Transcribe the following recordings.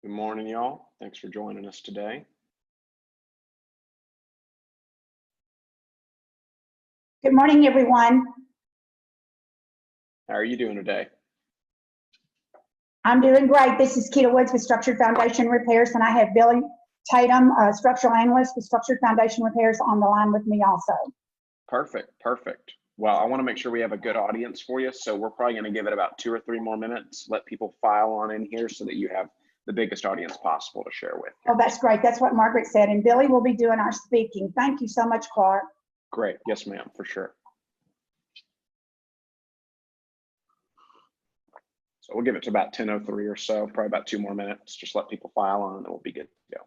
Good morning, y'all. Thanks for joining us today. Good morning, everyone. How are you doing today? I'm doing great. This is Keita Woods with Structured Foundation Repairs, and I have Billy Tatum, structural analyst with Structured Foundation Repairs, on the line with me also. Perfect. Well, I want to make sure we have a good audience for you, so we're probably going to give it about 2 or 3 more minutes, let people file on in here so that you have the biggest audience possible to share with. Oh, that's great. That's what Margaret said, and Billy will be doing our speaking. Thank you so much, Clark. Great. Yes, ma'am, for sure. So we'll give it to about 10:03 or so, probably about 2 more minutes. Just let people file on and we'll be good to go.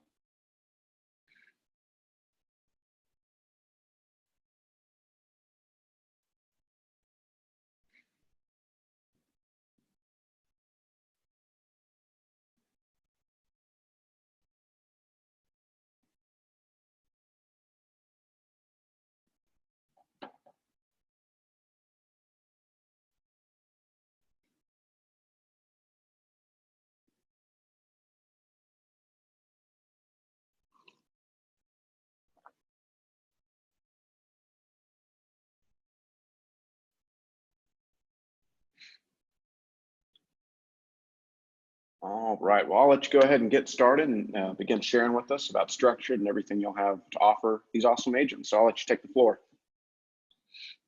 All right, well, I'll let you go ahead and get started and begin sharing with us about Structured and everything you'll have to offer these awesome agents. So I'll let you take the floor.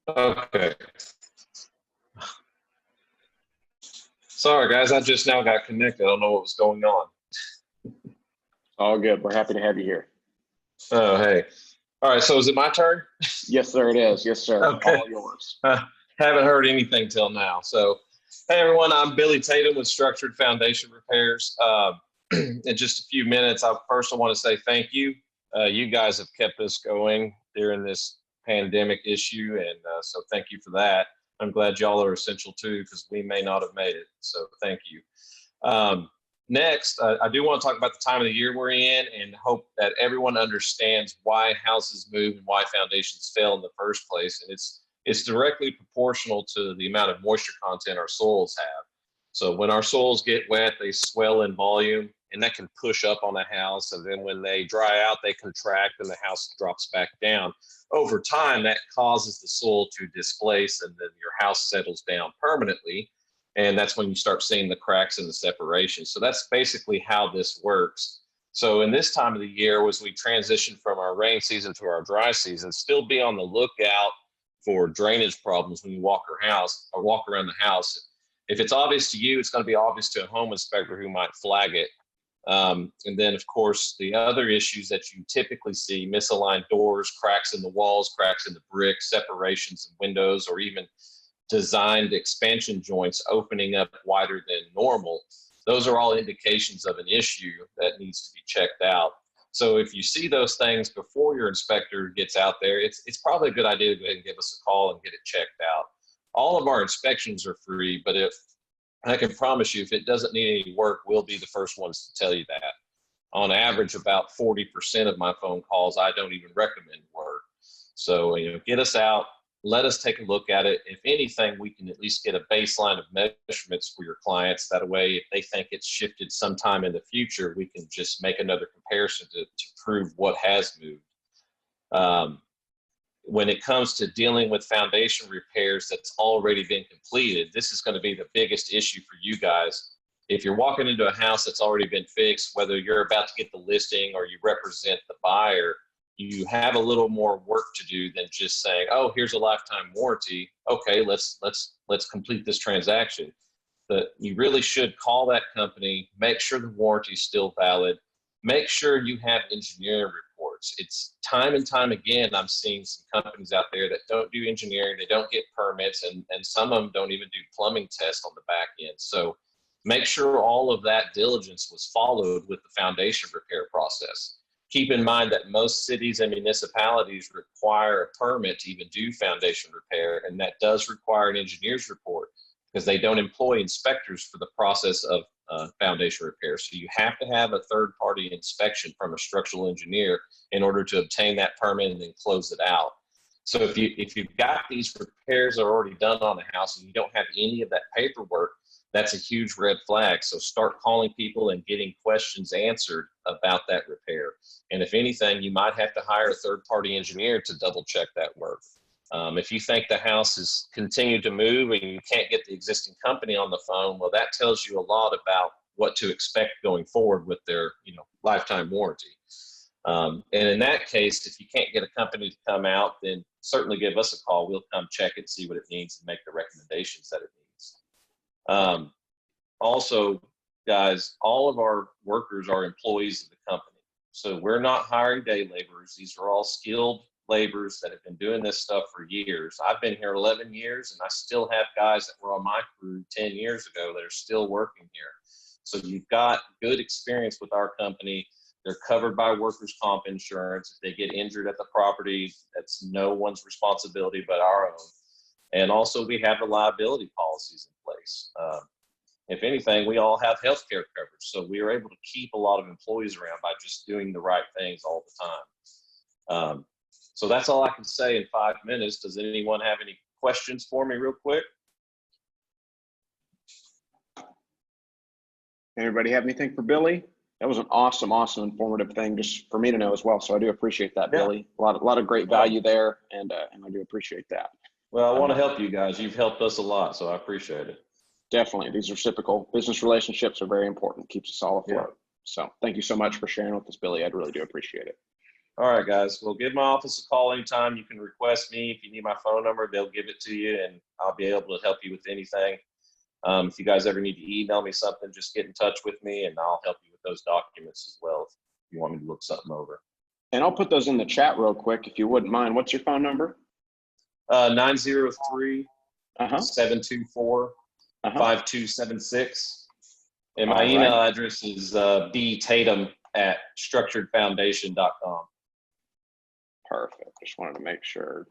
Okay. Sorry, guys, I just now got connected. I don't know what was going on. All good. We're happy to have you here. Oh, hey. All right, so is it my turn? Yes, sir, it is. Yes, sir. Okay. All yours. Haven't heard anything till now. So, hey, everyone, I'm Billy Tatum with Structured Foundation Repairs. In just a few minutes, I first want to say thank you. You guys have kept us going during this pandemic issue, and so thank you for that. I'm glad y'all are essential too, because we may not have made it. So thank you. Next, I do want to talk about the time of the year we're in and hope that everyone understands why houses move and why foundations fail in the first place. And it's directly proportional to the amount of moisture content our soils have. So when our soils get wet, they swell in volume, and that can push up on a house. And then when they dry out, they contract and the house drops back down. Over time, that causes the soil to displace, and then your house settles down permanently. And that's when you start seeing the cracks and the separation. So that's basically how this works. So in this time of the year, as we transition from our rain season to our dry season, still be on the lookout for drainage problems when you walk around the house. If it's obvious to you, it's going to be obvious to a home inspector who might flag it. And then, of course, the other issues that you typically see: misaligned doors, cracks in the walls, cracks in the brick, separations in windows, or even designed expansion joints opening up wider than normal. Those are all indications of an issue that needs to be checked out. So if you see those things before your inspector gets out there, it's probably a good idea to go ahead and give us a call and get it checked out. All of our inspections are free, but if I can promise you, if it doesn't need any work, we'll be the first ones to tell you that. On average, about 40% of my phone calls, I don't even recommend work. So, get us out, let us take a look at it. If anything, we can at least get a baseline of measurements for your clients. That way, if they think it's shifted sometime in the future, we can just make another comparison to prove what has moved. When it comes to dealing with foundation repairs that's already been completed, this is going to be the biggest issue for you guys. If you're walking into a house that's already been fixed, whether you're about to get the listing or you represent the buyer, you have a little more work to do than just saying, oh, here's a lifetime warranty. Okay, let's complete this transaction. But you really should call that company, make sure the warranty is still valid, make sure you have engineering reports. It's time and time again, I'm seeing some companies out there that don't do engineering, they don't get permits, and some of them don't even do plumbing tests on the back end. So make sure all of that diligence was followed with the foundation repair process. Keep in mind that most cities and municipalities require a permit to even do foundation repair, and that does require an engineer's report because they don't employ inspectors for the process of foundation repair. So you have to have a third-party inspection from a structural engineer in order to obtain that permit and then close it out. So if you've got these repairs that are already done on the house and you don't have any of that paperwork, that's a huge red flag. So start calling people and getting questions answered about that repair. And if anything, you might have to hire a third-party engineer to double check that work. If you think the house is continued to move and you can't get the existing company on the phone, well, that tells you a lot about what to expect going forward with their, lifetime warranty. And in that case, if you can't get a company to come out, then certainly give us a call. We'll come check it, see what it needs, and make the recommendations that it needs. Also, guys, all of our workers are employees of the company. So we're not hiring day laborers. These are all skilled laborers that have been doing this stuff for years. I've been here 11 years, and I still have guys that were on my crew 10 years ago that are still working here. So you've got good experience with our company. They're covered by workers' comp insurance. If they get injured at the property, that's no one's responsibility but our own. And also, we have the liability policies in place. If anything, we all have health care coverage. So we are able to keep a lot of employees around by just doing the right things all the time. So that's all I can say in 5 minutes. Does anyone have any questions for me real quick? Anybody have anything for Billy? That was an awesome, informative thing just for me to know as well. So I do appreciate that, Yeah. Billy. A lot of great value there, and I do appreciate that. Well, I want to help you guys. You've helped us a lot, so I appreciate it. Definitely. These reciprocal business relationships are very important. Keeps us all afloat. Yeah. So thank you so much for sharing with us, Billy. I really do appreciate it. All right, guys. Well, give my office a call anytime. You can request me. If you need my phone number, they'll give it to you, and I'll be able to help you with anything. If you guys ever need to email me something, just get in touch with me, and I'll help you with those documents as well if you want me to look something over. And I'll put those in the chat real quick if you wouldn't mind. What's your phone number? 903 Uh-huh. 724 5276. And my All email right. address is btatum@structuredfoundation.com. Perfect. Just wanted to make sure.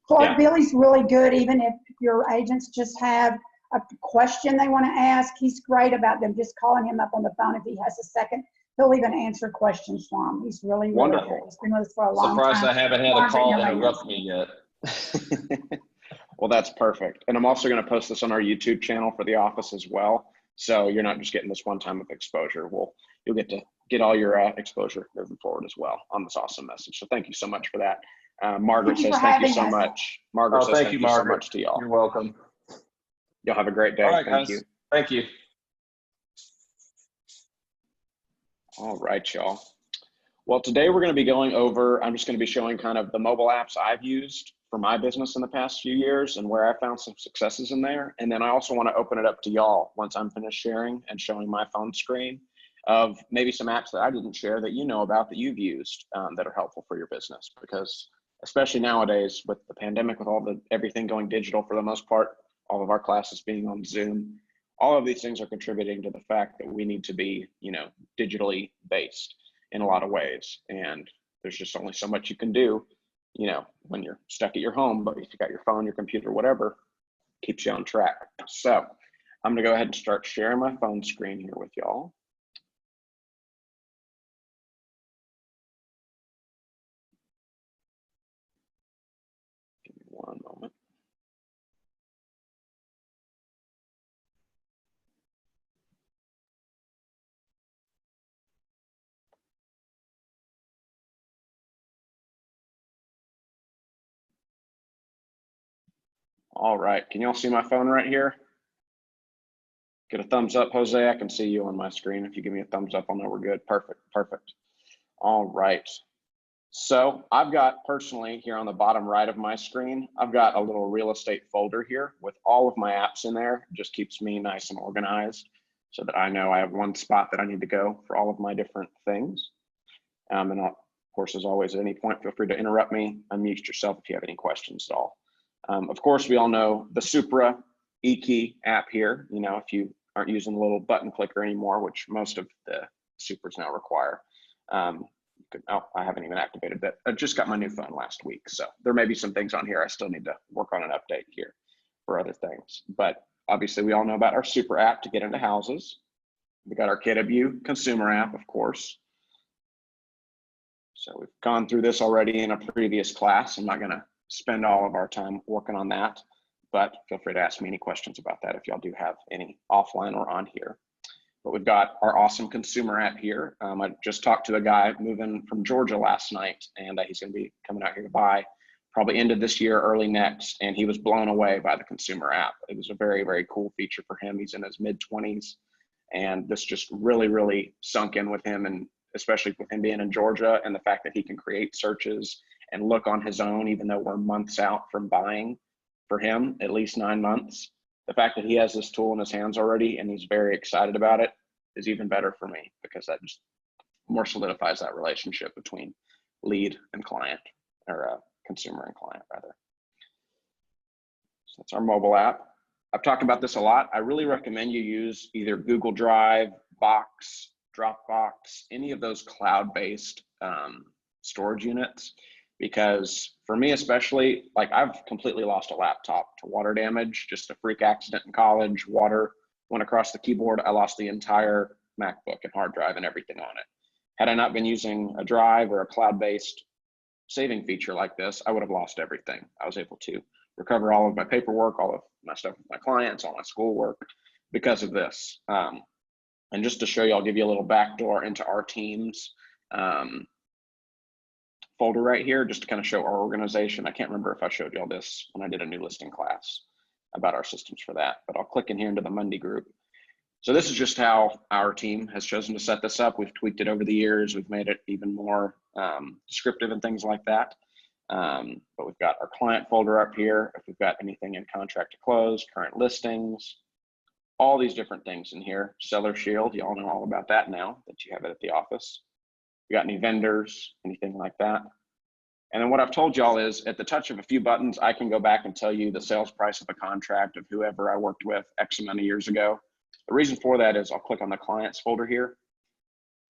Clark, Yeah. Billy's really good, even if your agents just have a question they want to ask. He's great about them just calling him up on the phone if he has a second. He'll even answer questions for them. He's really, really Wonderful. good. He's been with us for a long Surprised time. I haven't had a Margaret, call nobody interrupt knows. me yet. Well, that's perfect. And I'm also going to post this on our YouTube channel for the office as well. So you're not just getting this one time of exposure. You'll get to get all your exposure moving forward as well on this awesome message. So thank you so much for that. Margaret Thank you says for thank you having so us. much. Margaret says thank you so Margaret. much to y'all. You're welcome. Y'all have a great day. All right, Thank guys. you. Thank you. All right, y'all. Well, today we're going to be going over, I'm just going to be showing kind of the mobile apps I've used for my business in the past few years and where I found some successes in there. And then I also want to open it up to y'all once I'm finished sharing and showing my phone screen of maybe some apps that I didn't share that you know about that you've used that are helpful for your business. Because especially nowadays with the pandemic, with everything going digital for the most part, all of our classes being on Zoom, all of these things are contributing to the fact that we need to be, digitally based in a lot of ways. And there's just only so much you can do, when you're stuck at your home, but if you got your phone, your computer, whatever, keeps you on track. So I'm gonna go ahead and start sharing my phone screen here with y'all. Give me one moment. All right, can y'all see my phone right here? Get a thumbs up, Jose. I can see you on my screen. If you give me a thumbs up, I'll know we're good. Perfect, perfect. All right. So I've got personally here on the bottom right of my screen, I've got a little real estate folder here with all of my apps in there. It just keeps me nice and organized so that I know I have one spot that I need to go for all of my different things. And of course, as always, at any point, feel free to interrupt me, unmute yourself if you have any questions at all. Of course, we all know the Supra eKey app here. If you aren't using the little button clicker anymore, which most of the Supras now require. I haven't even activated that. I just got my new phone last week. So there may be some things on here I still need to work on an update here for other things. But obviously we all know about our Supra app to get into houses. We got our KW consumer app, of course. So we've gone through this already in a previous class. I'm not gonna spend all of our time working on that. but feel free to ask me any questions about that if y'all do have any offline or on here. But we've got our awesome consumer app here. I just talked to a guy moving from Georgia last night, and he's going to be coming out here to buy probably end of this year, early next, and he was blown away by the consumer app. It was a very, very cool feature for him. He's in his mid-20s, and this just really, really sunk in with him, and especially with him being in Georgia and the fact that he can create searches and look on his own, even though we're months out from buying for him, at least 9 months. The fact that he has this tool in his hands already and he's very excited about it is even better for me, because that just more solidifies that relationship between lead and client, or consumer and client rather. So that's our mobile app. I've talked about this a lot. I really recommend you use either Google Drive, Box, Dropbox, any of those cloud-based storage units, because for me especially, like, I've completely lost a laptop to water damage, just a freak accident in college. Water went across the keyboard. I lost the entire MacBook and hard drive and everything on it. Had I not been using a drive or a cloud-based saving feature like this, I would have lost everything. I was able to recover all of my paperwork, all of my stuff with my clients, all my schoolwork because of this. And just to show you, I'll give you a little backdoor into our team's folder right here, just to kind of show our organization. I can't remember if I showed y'all this when I did a new listing class about our systems for that, but I'll click in here into the Mundy group. So this is just how our team has chosen to set this up. We've tweaked it over the years. We've made it even more descriptive and things like that. But we've got our client folder up here. If we've got anything in contract to close, current listings, all these different things in here. Seller Shield, you all know all about that now that you have it at the office. You got any vendors, anything like that. And then what I've told y'all is, at the touch of a few buttons, I can go back and tell you the sales price of a contract of whoever I worked with X amount of years ago. The reason for that is I'll click on the clients folder here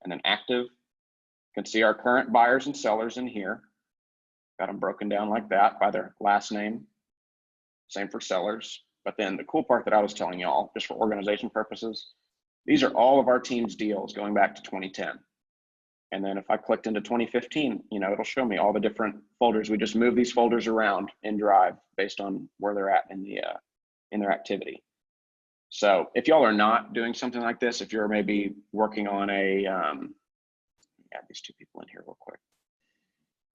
and then active. You can see our current buyers and sellers in here. Got them broken down like that by their last name. Same for sellers. But then the cool part that I was telling y'all, just for organization purposes, these are all of our team's deals going back to 2010. And then if I clicked into 2015, you know, it'll show me all the different folders. We just move these folders around in Drive based on where they're at in the in their activity. So if y'all are not doing something like this, if you're maybe working on a, add these two people in here real quick.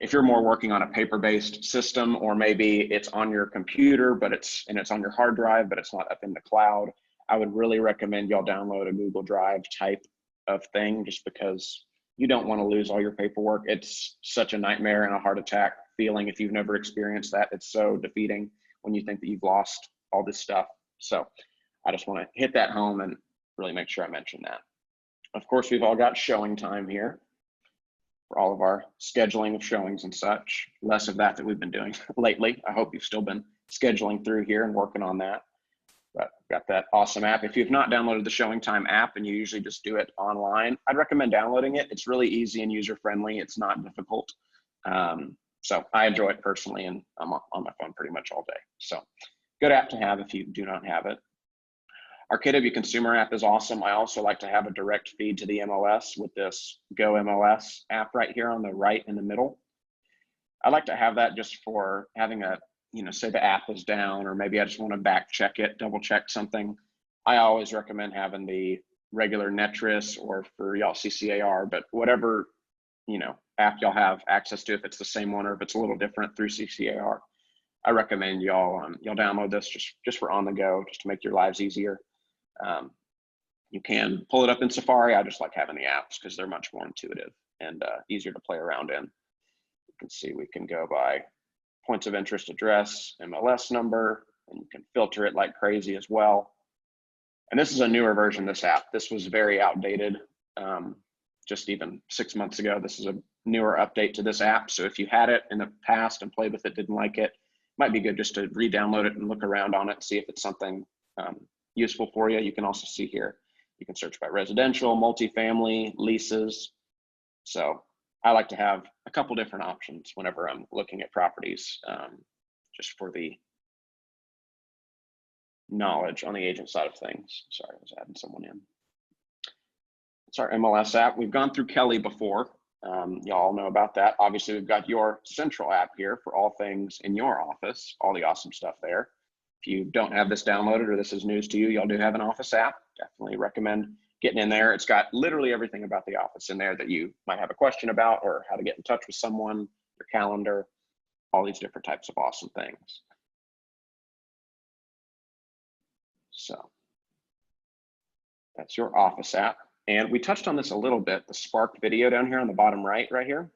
If you're more working on a paper-based system, or maybe it's on your computer, but it's on your hard drive, but it's not up in the cloud, I would really recommend y'all download a Google Drive type of thing, just because you don't want to lose all your paperwork. It's such a nightmare and a heart attack feeling if you've never experienced that. It's so defeating when you think that you've lost all this stuff. So I just want to hit that home and really make sure I mention that. Of course, we've all got showing time here for all of our scheduling of showings and such. Less of that we've been doing lately. I hope you've still been scheduling through here and working on that. But we've got that awesome app. If you've not downloaded the Showing Time app and you usually just do it online, I'd recommend downloading it. It's really easy and user-friendly. It's not difficult. So I enjoy it personally, and I'm on my phone pretty much all day. So good app to have if you do not have it. Our KW Consumer app is awesome. I also like to have a direct feed to the MLS with this Go MLS app right here on the right in the middle. I like to have that just for having a, you know, say the app is down, or maybe I just want to back check it, double check something. I always recommend having the regular Netris, or for y'all CCAR, but whatever, you know, app y'all have access to, if it's the same one or if it's a little different through CCAR, I recommend y'all download this just for on the go, just to make your lives easier. You can pull it up in Safari. I just like having the apps because they're much more intuitive and easier to play around in. You can see we can go by points of interest, address, MLS number, and you can filter it like crazy as well. And this is a newer version of this app. This was very outdated just even 6 months ago. This is a newer update to this app. So if you had it in the past and played with it, didn't like it, might be good just to re-download it and look around on it, see if it's something useful for you. You can also see here, you can search by residential, multifamily, leases. So I like to have a couple different options whenever I'm looking at properties, just for the knowledge on the agent side of things. Sorry, I was adding someone in. It's our MLS app. We've gone through Kelly before. Y'all know about that. Obviously, we've got your central app here for all things in your office, all the awesome stuff there. If you don't have this downloaded or this is news to you, y'all do have an Office app. Definitely recommend getting in there. It's got literally everything about the Office in there that you might have a question about, or how to get in touch with someone, your calendar, all these different types of awesome things. So that's your Office app. And we touched on this a little bit, the Spark video down here on the bottom right here.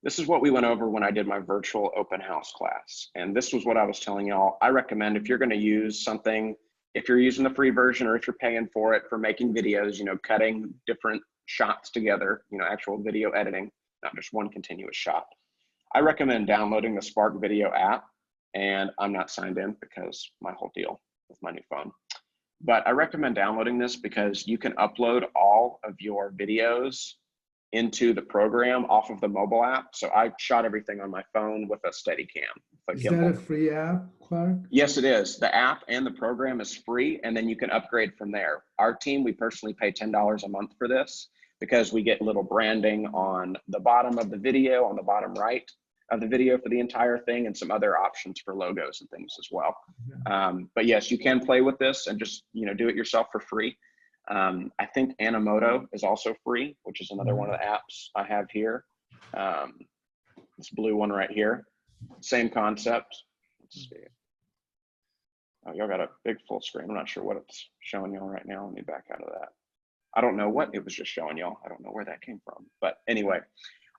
This is what we went over when I did my virtual open house class. And this was what I was telling y'all. I recommend if you're going to use something, if you're using the free version or if you're paying for it for making videos, you know, cutting different shots together, you know, actual video editing, not just one continuous shot. I recommend downloading the Spark Video app. And I'm not signed in because my whole deal with my new phone. But I recommend downloading this because you can upload all of your videos into the program off of the mobile app. So I shot everything on my phone with a Steadicam. Is that a free app, Clark? Yes, it is. The app and the program is free, and then you can upgrade from there. Our team, we personally pay $10 a month for this because we get little branding on the bottom of the video, on the bottom right of the video for the entire thing, and some other options for logos and things as well. But yes, you can play with this and just, you know, do it yourself for free. I think Animoto is also free, which is another one of the apps I have here. This blue one right here, same concept. Let's see. Oh, y'all got a big full screen. I'm not sure what it's showing y'all right now. Let me back out of that. I don't know what it was just showing y'all. I don't know where that came from. But anyway,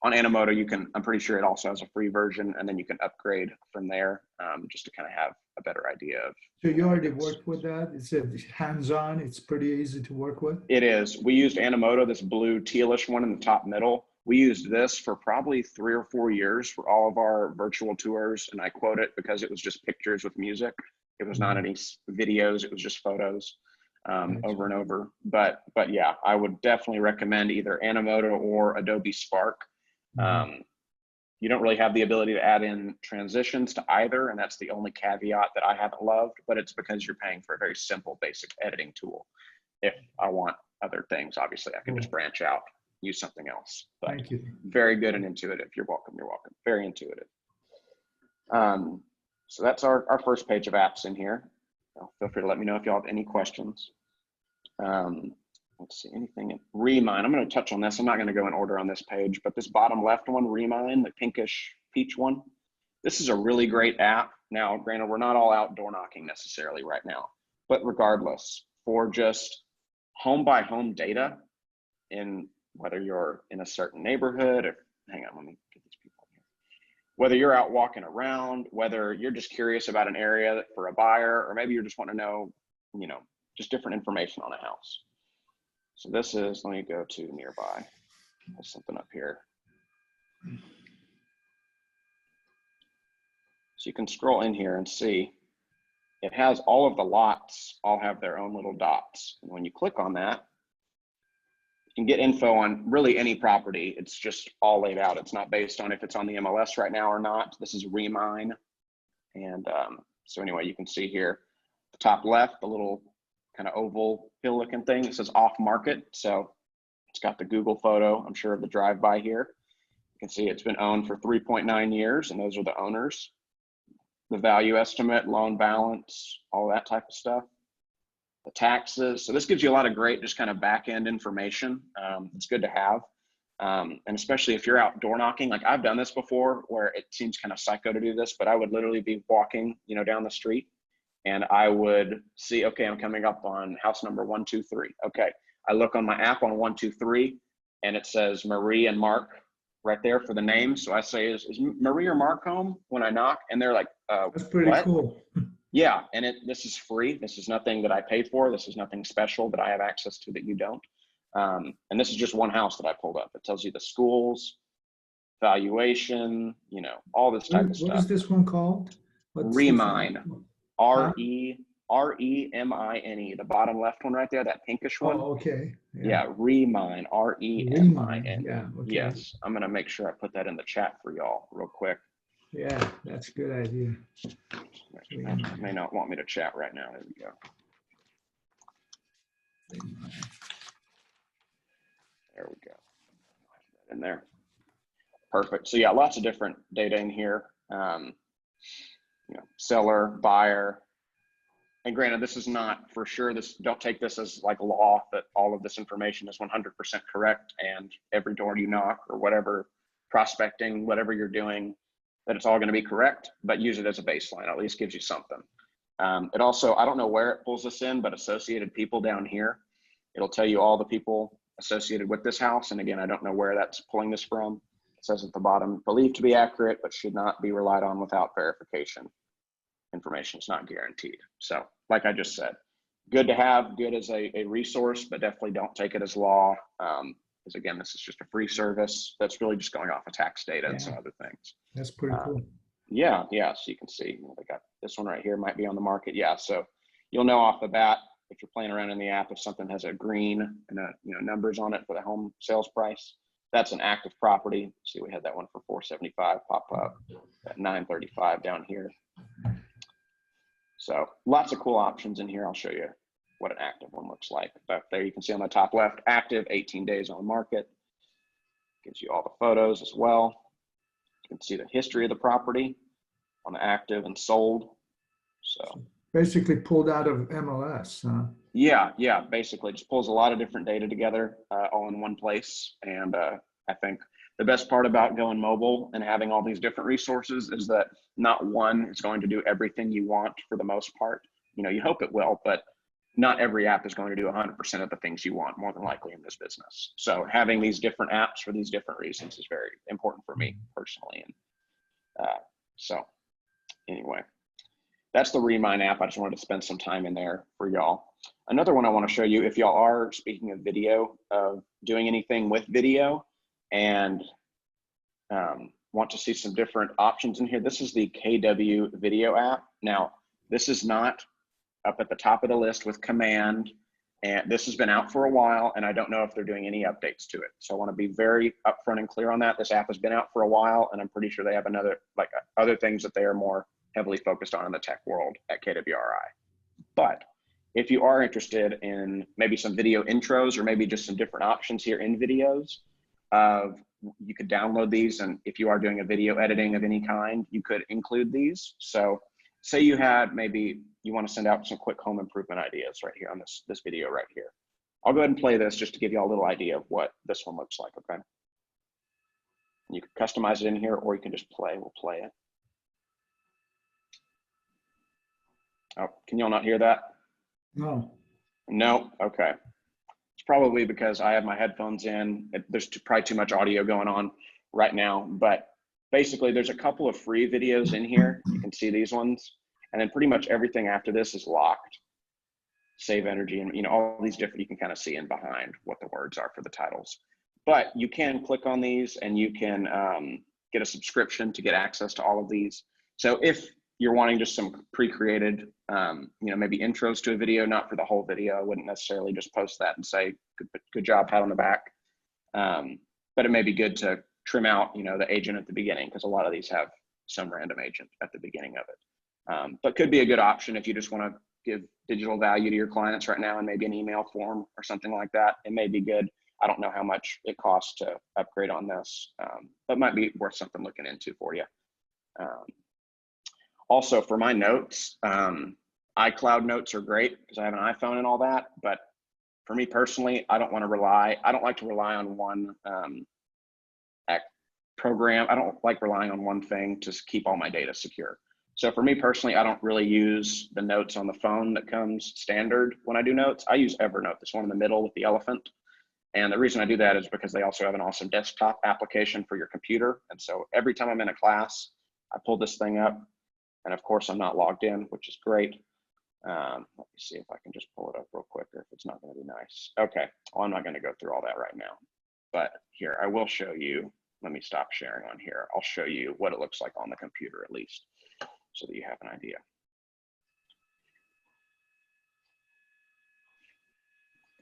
on Animoto, you can, I'm pretty sure it also has a free version, and then you can upgrade from there just to kind of have a better idea of. So you already worked with that? It's hands-on, it's pretty easy to work with? It is. We used Animoto, this blue tealish one in the top middle. We used this for probably 3 or 4 years for all of our virtual tours. And I quote it because it was just pictures with music. It was not any videos, it was just photos over and over. But yeah, I would definitely recommend either Animoto or Adobe Spark. You don't really have the ability to add in transitions to either, and that's the only caveat that I haven't loved, but it's because you're paying for a very simple, basic editing tool. If I want other things, obviously I can just branch out, use something else. But Thank you. very good and intuitive. You're welcome, you're welcome. Very intuitive. So that's our first page of apps in here. Feel free to let me know if y'all have any questions. Let's see, anything in Remind. I'm going to touch on this. I'm not going to go in order on this page, but this bottom left one, Remind, the pinkish peach one. This is a really great app. Now, granted, we're not all out door knocking necessarily right now, but regardless, for just home by home data, in whether you're in a certain neighborhood, or hang on, let me get these people in here. Whether you're out walking around, whether you're just curious about an area for a buyer, or maybe you just want to know, you know, just different information on a house. So this is, let me go to nearby. There's something up here. So you can scroll in here and see it has all of the lots all have their own little dots. And when you click on that, you can get info on really any property. It's just all laid out. It's not based on if it's on the MLS right now or not. This is Remine. And so anyway, you can see here, the top left, the little kind of oval hill looking thing. It says off market. So it's got the Google photo, I'm sure, of the drive-by here. You can see it's been owned for 3.9 years, and those are the owners. The value estimate, loan balance, all that type of stuff. The taxes. So this gives you a lot of great just kind of back-end information. It's good to have. And especially if you're out door knocking, like I've done this before where it seems kind of psycho to do this, but I would literally be walking, you know, down the street, and I would see, okay, I'm coming up on house number 123. Okay, I look on my app on 123 and it says Marie and Mark right there for the name. So I say, is Marie or Mark home when I knock? And they're like, That's pretty what? cool. Yeah, and this is free. This is nothing that I paid for. This is nothing special that I have access to that you don't. And this is just one house that I pulled up. It tells you the schools, valuation, you know, all this type of stuff. What is this one called? Remine. R-E-M-I-N-E, the bottom left one right there, that pinkish one. Oh, okay. Yeah, Remine, R-E-M-I-N. Yeah, okay. Yes, I'm gonna make sure I put that in the chat for y'all real quick. Yeah, that's a good idea. You may not want me to chat right now. There we go. There we go. In there. Perfect. So yeah, lots of different data in here. You know, seller, buyer, And granted, this is not for sure, don't take this as like law that all of this information is 100% correct and every door you knock or whatever prospecting, whatever you're doing, that it's all going to be correct, but use it as a baseline. At least gives you something. It also, I don't know where it pulls this in, but associated people down here, it'll tell you all the people associated with this house. And again, I don't know where that's pulling this from. It says at the bottom, believed to be accurate, but should not be relied on without verification. Information is not guaranteed. So like I just said, good to have, good as a resource, but definitely don't take it as law. Because again, this is just a free service that's really just going off of tax data and some other things. That's pretty cool. Yeah, so you can see, they got this one right here, might be on the market. Yeah, so you'll know off the bat if you're playing around in the app, if something has a green and numbers on it for the home sales price, that's an active property. See, we had that one for 475 pop up at 935 down here. So lots of cool options in here. I'll show you what an active one looks like. But there you can see on the top left, active, 18 days on the market. Gives you all the photos as well. You can see the history of the property on the active and sold. So basically pulled out of MLS, huh? Yeah, basically just pulls a lot of different data together all in one place. And I think the best part about going mobile and having all these different resources is that not one is going to do everything you want for the most part. You hope it will, but not every app is going to do 100% of the things you want, more than likely in this business. So having these different apps for these different reasons is very important for me personally. And so anyway, that's the Remind app. I just wanted to spend some time in there for y'all. Another one I want to show you, if y'all are, speaking of video, doing anything with video and want to see some different options in here, this is the KW video app. Now, this is not up at the top of the list with Command, and this has been out for a while, and I don't know if they're doing any updates to it. So I want to be very upfront and clear on that. This app has been out for a while, and I'm pretty sure they have other things that they are more heavily focused on in the tech world at KWRI. But if you are interested in maybe some video intros or maybe just some different options here in videos, you could download these, and if you are doing a video editing of any kind, you could include these. So say you had, maybe you want to send out some quick home improvement ideas right here on this video right here. I'll go ahead and play this just to give you a little idea of what this one looks like, okay? You can customize it in here, or you can just play. We'll play it. Oh, can y'all not hear that? No. No? Okay. It's probably because I have my headphones in. There's probably too much audio going on right now, but basically there's a couple of free videos in here. You can see these ones, and then pretty much everything after this is locked. Save energy, and all these different, you can kind of see in behind what the words are for the titles. But you can click on these and you can get a subscription to get access to all of these. So if you're wanting just some pre-created, maybe intros to a video, not for the whole video, I wouldn't necessarily just post that and say, good job, pat on the back. But it may be good to trim out, the agent at the beginning, because a lot of these have some random agent at the beginning of it. But could be a good option if you just want to give digital value to your clients right now and maybe an email form or something like that. It may be good. I don't know how much it costs to upgrade on this, but might be worth something looking into for you. Also for my notes, iCloud notes are great because I have an iPhone and all that, but for me personally, I don't like to rely on one program. I don't like relying on one thing to keep all my data secure. So for me personally, I don't really use the notes on the phone that comes standard when I do notes. I use Evernote, this one in the middle with the elephant. And the reason I do that is because they also have an awesome desktop application for your computer. And so every time I'm in a class, I pull this thing up. And of course, I'm not logged in, which is great. Let me see if I can just pull it up real quick, or if it's not going to be nice. Okay, well, I'm not going to go through all that right now. But here, I will show you. Let me stop sharing on here. I'll show you what it looks like on the computer at least, so that you have an idea.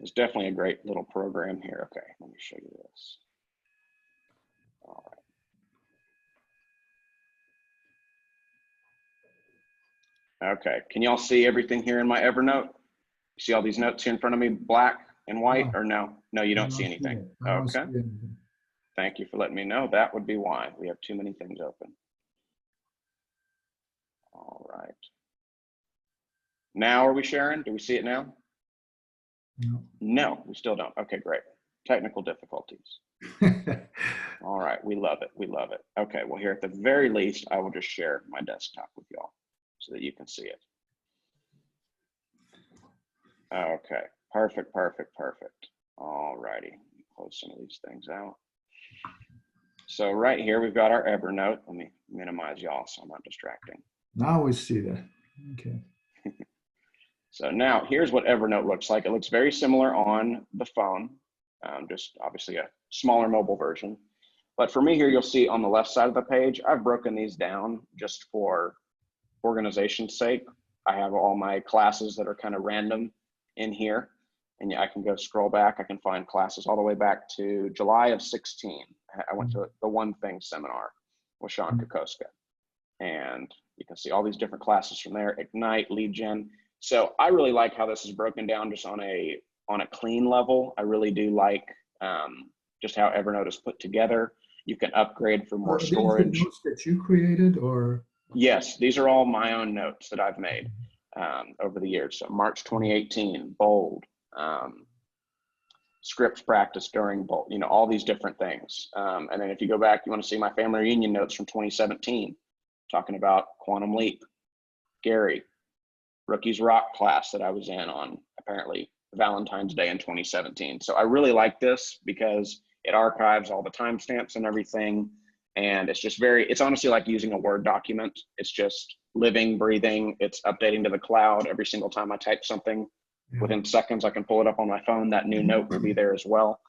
It's definitely a great little program here. Okay, let me show you this. All right. Okay, can y'all see everything here in my Evernote? You see all these notes here in front of me, black and white, or no? No, you don't see anything. Okay. Thank you for letting me know. That would be why. We have too many things open. All right. Now are we sharing? Do we see it now? No. No, we still don't. Okay, great. Technical difficulties. All right, we love it. We love it. Okay, well, here at the very least, I will just share my desktop with y'all so that you can see it. Okay, perfect, perfect, perfect. All righty, close some of these things out. So right here, we've got our Evernote. Let me minimize y'all so I'm not distracting. Now we see that. Okay. So now here's what Evernote looks like. It looks very similar on the phone, just obviously a smaller mobile version. But for me here, you'll see on the left side of the page, I've broken these down just for organization's sake. I have all my classes that are kind of random in here. And I can go scroll back. I can find classes all the way back to July of 16. I went to the One Thing seminar with Sean Kokoska. And you can see all these different classes from there, Ignite, Lead Gen. So I really like how this is broken down just on a clean level. I really do like just how Evernote is put together. You can upgrade for more storage. These are notes that you created, or? Yes, these are all my own notes that I've made over the years. So March 2018, bold, script practice during bold, you know, all these different things. And then if you go back, you want to see my family reunion notes from 2017, talking about Quantum Leap, Gary, Rookies Rock class that I was in on apparently Valentine's Day in 2017. So I really like this because it archives all the timestamps and everything. And it's just it's honestly like using a Word document. It's just living, breathing. It's updating to the cloud every single time I type something. Yeah. Within seconds, I can pull it up on my phone. That new note will be there as well.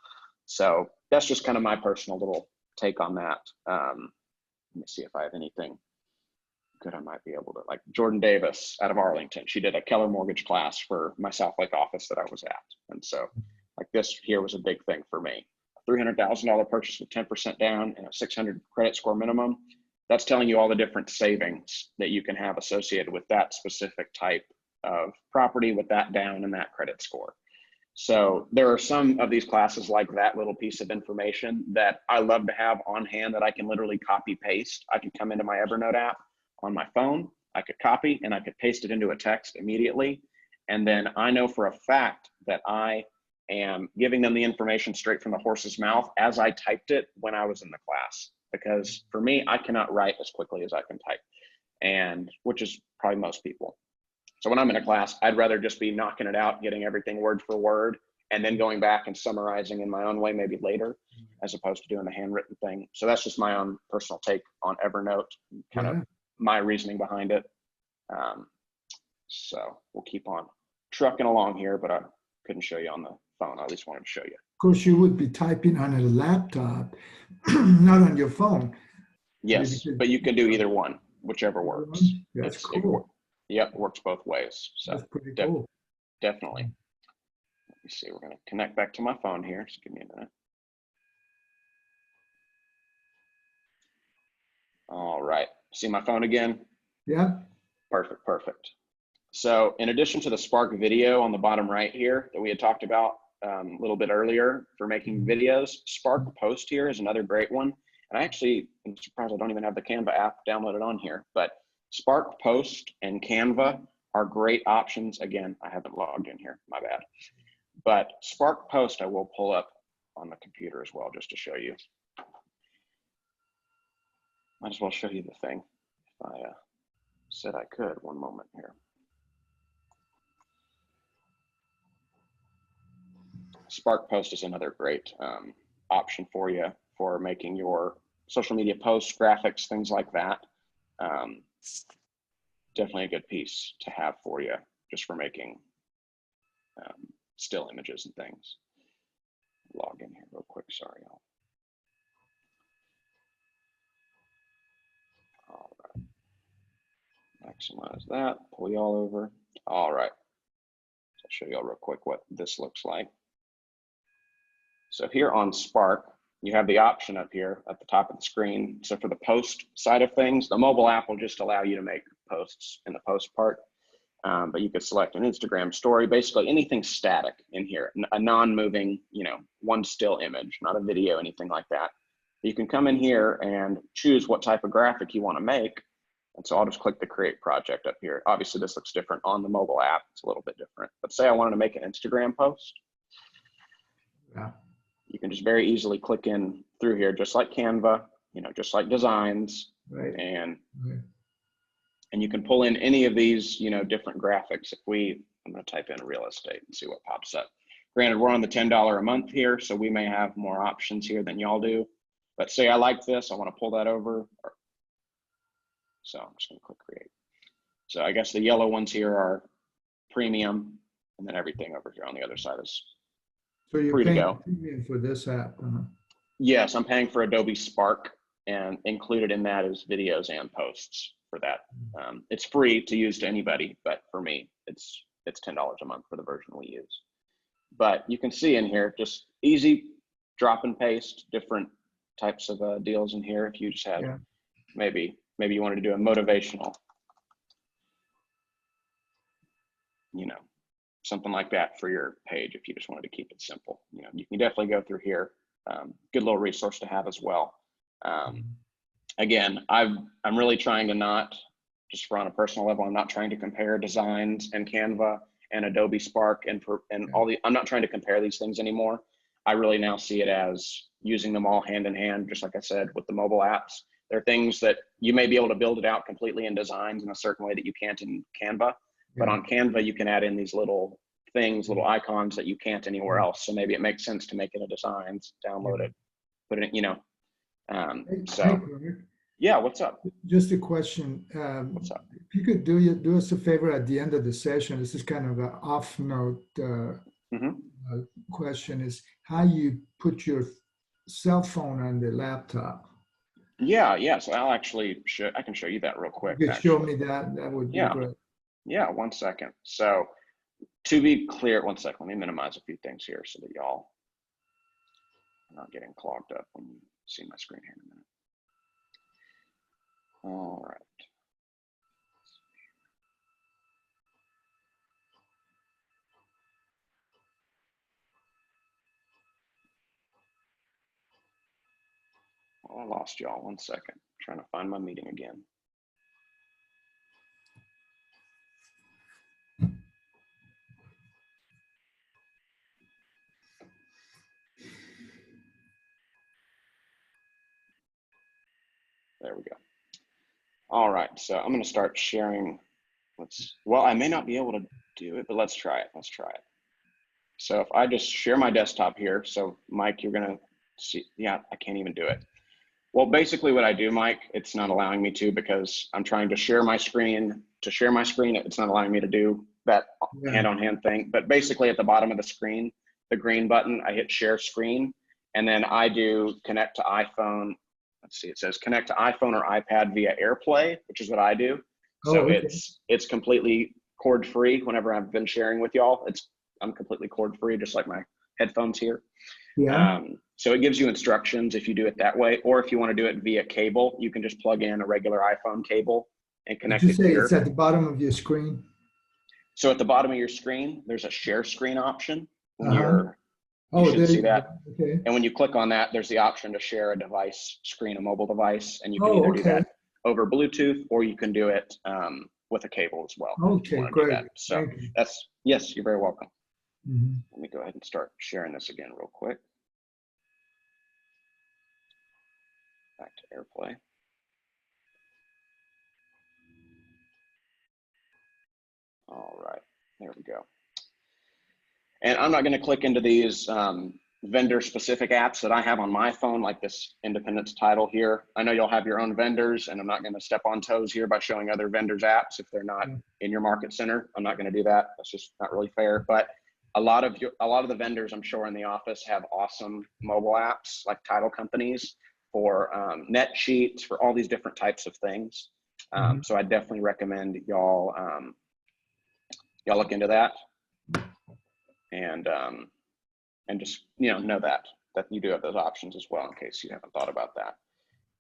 So that's just kind of my personal little take on that. Let me see if I have anything good I might be able to, like Jordan Davis out of Arlington. She did a Keller Mortgage class for my South Lake office that I was at. And so like this here was a big thing for me. $300,000 purchase with 10% down and a 600 credit score minimum. That's telling you all the different savings that you can have associated with that specific type of property with that down and that credit score. So there are some of these classes like that little piece of information that I love to have on hand that I can literally copy paste. I can come into my Evernote app on my phone, I could copy and I could paste it into a text immediately. And then I know for a fact that I am giving them the information straight from the horse's mouth as I typed it when I was in the class. Because for me, I cannot write as quickly as I can type, and which is probably most people. So when I'm in a class, I'd rather just be knocking it out, getting everything word for word, and then going back and summarizing in my own way, maybe later, as opposed to doing the handwritten thing. So that's just my own personal take on Evernote, kind of my reasoning behind it. So we'll keep on trucking along here, but I couldn't show you on the phone. I at least wanted to show you. Of course, you would be typing on a laptop, not on your phone. Yes, but you can do either one, whichever works. That's cool. Yep, works both ways. So that's pretty cool. Definitely. Let me see. We're going to connect back to my phone here. Just give me a minute. All right. See my phone again? Yeah. Perfect, perfect. So in addition to the Spark video on the bottom right here that we had talked about a little bit earlier for making videos, Spark Post here is another great one. And I actually am surprised I don't even have the Canva app downloaded on here, but Spark Post and Canva are great options. Again, I haven't logged in here, my bad. But Spark Post I will pull up on the computer as well, just to show you. Might as well show you the thing if I said I could. One moment here. Spark Post is another great option for you for making your social media posts, graphics, things like that. Definitely a good piece to have for you just for making still images and things. Log in here real quick. Sorry, y'all. All right. Maximize that. Pull y'all over. All right. So I'll show y'all real quick what this looks like. So here on Spark, you have the option up here at the top of the screen. So for the post side of things, the mobile app will just allow you to make posts in the post part. But you could select an Instagram story, basically anything static in here, a non-moving, you know, one still image, not a video, anything like that. You can come in here and choose what type of graphic you want to make. And so I'll just click the create project up here. Obviously this looks different on the mobile app. It's a little bit different, but say I wanted to make an Instagram post. Yeah. You can just very easily click in through here, just like Canva, you know, just like Designs, Right. and Right. you can pull in any of these, you know, different graphics. I'm going to type in real estate and see what pops up. Granted, we're on the $10 a month here, so we may have more options here than y'all do. But say I like this, I want to pull that over. So I'm just going to click create. So I guess the yellow ones here are premium, and then everything over here on the other side is So you're free to paying go. premium for this app. Yes, I'm paying for Adobe Spark, and included in that is videos and posts for that. It's free to use to anybody, but for me, it's $10 a month for the version we use. But you can see in here, just easy drop and paste, different types of deals in here. If you just had, Yeah. maybe you wanted to do a motivational, you know, something like that for your page. If you just wanted to keep it simple, you know, you can definitely go through here. Good little resource to have as well. Again, I'm really trying to not, just for on a personal level, I'm not trying to compare Designs and Canva and Adobe Spark and I'm not trying to compare these things anymore. I really now see it as using them all hand in hand, just like I said, with the mobile apps. There are things that you may be able to build it out completely in Designs in a certain way that you can't in Canva, but on Canva, you can add in these little things, little icons that you can't anywhere else. So maybe it makes sense to make it a Designs, download it, put it in, you know. So yeah, what's up? Just a question. What's up? If you could do us a favor at the end of the session, this is kind of an off note question, is how you put your cell phone on the laptop. Yeah. So I'll actually I can show you that real quick. You could show me that. That would be great. Yeah, 1 second. So to be clear, 1 second, let me minimize a few things here so that y'all are not getting clogged up when you see my screen here in a minute. All right. Well, I lost y'all. 1 second. I'm trying to find my meeting again. There we go. All right, so I'm going to start sharing. Well, I may not be able to do it, but let's try it. So if I just share my desktop here, so Mike, you're going to see, yeah, I can't even do it. Well, basically what I do, Mike, it's not allowing me to because I'm trying to share my screen. To share my screen, it's not allowing me to do that hand-on-hand thing. But basically at the bottom of the screen, the green button, I hit share screen, and then I do connect to iPhone. Let's see, it says connect to iPhone or iPad via AirPlay, which is what I do. So it's completely cord free. Whenever I've been sharing with y'all, I'm completely cord free, just like my headphones here. Yeah. So it gives you instructions if you do it that way, or if you want to do it via cable, you can just plug in a regular iPhone cable and connect it here. It's at the bottom of your screen? So at the bottom of your screen, there's a share screen option. When you should see that. Okay. And when you click on that, there's the option to share a device screen, a mobile device, and you can either do that over Bluetooth or you can do it with a cable as well. Okay, great. So yes, you're very welcome. Mm-hmm. Let me go ahead and start sharing this again real quick. Back to AirPlay. All right, there we go. And I'm not going to click into these vendor specific apps that I have on my phone, like this Independence title here. I know you'll have your own vendors, and I'm not going to step on toes here by showing other vendors apps if they're not in your market center. I'm not going to do that. That's just not really fair. But a lot of the vendors I'm sure in the office have awesome mobile apps, like title companies for net sheets, for all these different types of things. So I definitely recommend y'all look into that, and just know that you do have those options as well in case you haven't thought about that.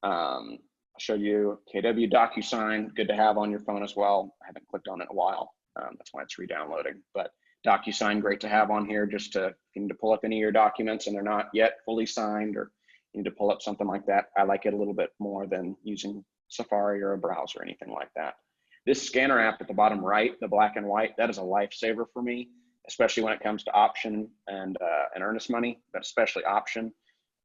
I'll show you KW DocuSign, good to have on your phone as well. I haven't clicked on it in a while. That's why it's re-downloading. But DocuSign, great to have on here, just to, if you need to pull up any of your documents and they're not yet fully signed, or you need to pull up something like that. I like it a little bit more than using Safari or a browser or anything like that. This scanner app at the bottom right, the black and white, that is a lifesaver for me, especially when it comes to option and earnest money, but especially option.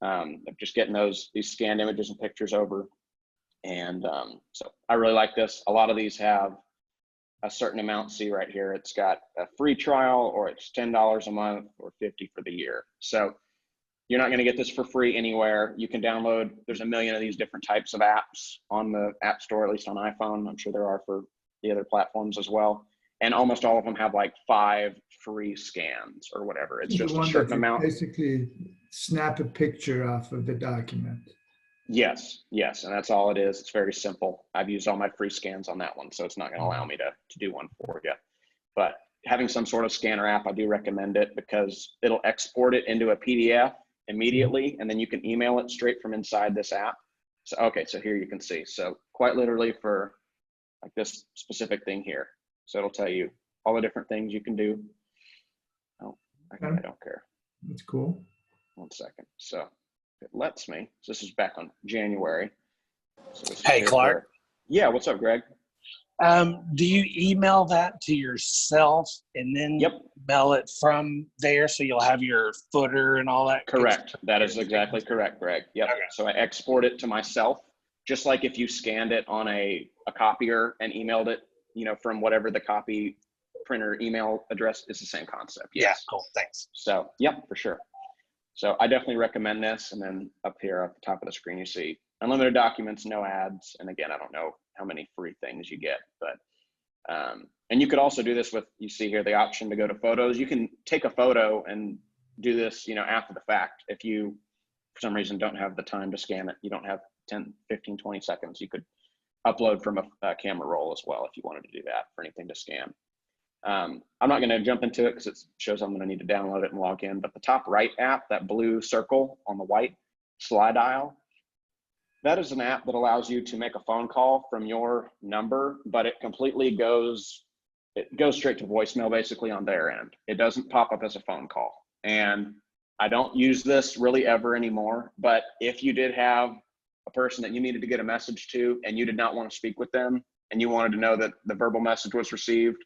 Of just getting these scanned images and pictures over. And so I really like this. A lot of these have a certain amount. See right here, it's got a free trial, or it's $10 a month or $50 for the year. So you're not going to get this for free anywhere. You can download, there's a million of these different types of apps on the App Store, at least on iPhone. I'm sure there are for the other platforms as well. And almost all of them have like 5 free scans or whatever. It's just a certain amount. Basically snap a picture off of the document. Yes, and that's all it is. It's very simple. I've used all my free scans on that one, so it's not going to allow me to do one for you. But having some sort of scanner app, I do recommend it because it'll export it into a PDF immediately, and then you can email it straight from inside this app. So, okay, so here you can see. So quite literally for like this specific thing here. So it'll tell you all the different things you can do. Oh, I don't care. That's cool. 1 second. So it lets me. So this is back on January. So hey, Clark. Yeah, what's up, Greg? Do you email that to yourself and then mail it from there so you'll have your footer and all that? Correct. That is exactly correct, Greg. Yep. Okay. So I export it to myself, just like if you scanned it on a copier and emailed it, from whatever the copy printer email address is, the same concept. Yes. Yeah, cool. Thanks. So, yep, for sure. So I definitely recommend this. And then up here at the top of the screen, you see unlimited documents, no ads. And again, I don't know how many free things you get, but, and you could also do this with, you see here, the option to go to photos. You can take a photo and do this, after the fact. If you, for some reason, don't have the time to scan it, you don't have 10, 15, 20 seconds, you could upload from a camera roll as well if you wanted to do that for anything to scan. I'm not going to jump into it because it shows I'm going to need to download it and log in, but the top right app, that blue circle on the white slide dial, that is an app that allows you to make a phone call from your number, but it completely goes straight to voicemail basically on their end. It doesn't pop up as a phone call. And I don't use this really ever anymore, but if you did have a person that you needed to get a message to and you did not want to speak with them and you wanted to know that the verbal message was received,